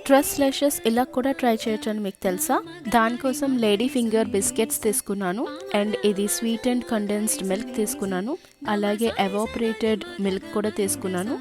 Stress లెషెస్ ఇలా కూడా try చేయొచ్చు అని మీకు తెలుసా? దానికోసం లేడీ ఫింగర్ బిస్కెట్స్ తీసుకున్నాను అండ్ ఇది స్వీట్ అండ్ కండెన్స్డ్ మిల్క్ తీసుకున్నాను, అలాగే ఎవాపరేటెడ్ మిల్క్ కూడా తీసుకున్నాను,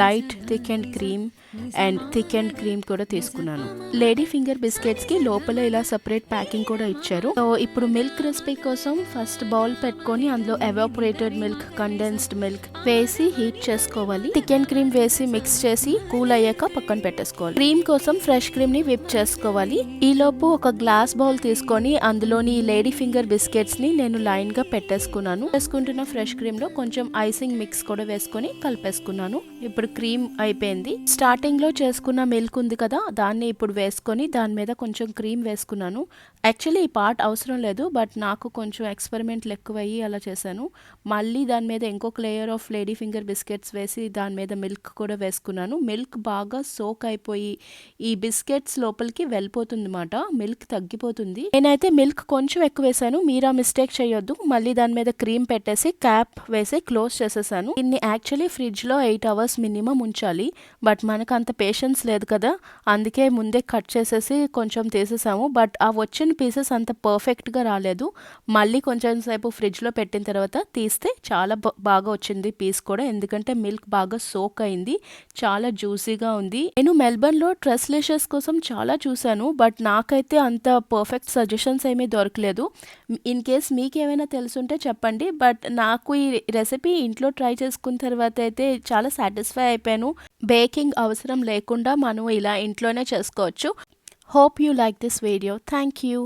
లైట్ థిక్ అండ్ క్రీమ్ కూడా తీసుకున్నాను. లేడీ ఫింగర్ బిస్కెట్స్ కి లోపల ఇలా సెపరేట్ ప్యాకింగ్ కూడా ఇచ్చారు. సో ఇప్పుడు మిల్క్ రెసిపీ కోసం ఫస్ట్ బౌల్ పెట్టుకొని అందులో ఎవాపరేటెడ్ మిల్క్, కండెన్స్డ్ మిల్క్ వేసి హీట్ చేసుకోవాలి. థిక్ అండ్ క్రీమ్ వేసి మిక్స్ చేసి కూల్ అయ్యాక పక్కన పెట్టేసుకోవాలి. క్రీమ్ కోసం ఫ్రెష్ క్రీమ్ ని విప్ చేసుకోవాలి. ఈ లోపు ఒక గ్లాస్ బౌల్ తీసుకొని అందులోని లేడీ ఫింగర్ బిస్కెట్స్ ని నేను లైన్ గా పెట్టేసుకున్నాను. వేసుకుంటున్న ఫ్రెష్ క్రీమ్ లో కొంచెం ఐసింగ్ మిక్స్ కూడా వేసుకొని కలిపేసుకున్నాను. ఇప్పుడు క్రీమ్ అయిపోయింది. స్టార్టింగ్ లో చేసుకున్న మిల్క్ ఉంది కదా, దాన్ని ఇప్పుడు వేసుకొని దాని మీద కొంచెం క్రీమ్ వేసుకున్నాను. యాక్చువల్లీ ఈ పార్ట్ అవసరం లేదు, బట్ నాకు కొంచెం ఎక్స్పెరిమెంట్లు ఎక్కువయ్యి అలా చేశాను. మళ్ళీ దాని మీద ఇంకొక layer of lady finger biscuits వేసి దాని మీద మిల్క్ కూడా వేసుకున్నాను. మిల్క్ బాగా సోక్ అయిపోయి ఈ బిస్కెట్స్ లోపలికి వెళ్ళిపోతుంది అన్నమాట, మిల్క్ తగ్గిపోతుంది. నేనైతే మిల్క్ కొంచెం ఎక్కువ వేసాను, మీరు ఆ మిస్టేక్ చేయొద్దు. మళ్ళీ దాని మీద క్రీమ్ పెట్టేసి క్యాప్ వేసి క్లోజ్ చేసేసాను. దీన్ని యాక్చువల్లీ ఫ్రిడ్జ్ లో 8 hours మినిమం ఉంచాలి, బట్ మనకు అంత పేషెన్స్ లేదు కదా, అందుకే ముందే కట్ చేసేసి కొంచెం తీసేసాము. బట్ ఆ వచ్చిన పీసెస్ అంత పర్ఫెక్ట్గా రాలేదు. మళ్ళీ కొంచెం సేపు ఫ్రిడ్జ్లో పెట్టిన తర్వాత తీస్తే చాలా బాగా వచ్చింది పీస్ కూడా, ఎందుకంటే మిల్క్ బాగా సోక్ అయింది, చాలా జ్యూసీగా ఉంది. నేను మెల్బర్న్లో స్ట్రెస్ లెషెస్ కోసం చాలా చూశాను, బట్ నాకైతే అంత పర్ఫెక్ట్ సజెషన్స్ ఏమీ దొరకలేదు. ఇన్ కేస్ మీకు ఏమైనా తెలుసుంటే చెప్పండి, బట్ నాకు ఈ రెసిపీ ఇంట్లో ట్రై చేసుకున్న తర్వాత అయితే చాలా సాటిస్ఫై అయిపోయాను. బేకింగ్ అవసరం లేకుండా మనం ఇలా ఇంట్లోనే చేసుకోవచ్చు. Hope you like this video. Thank you.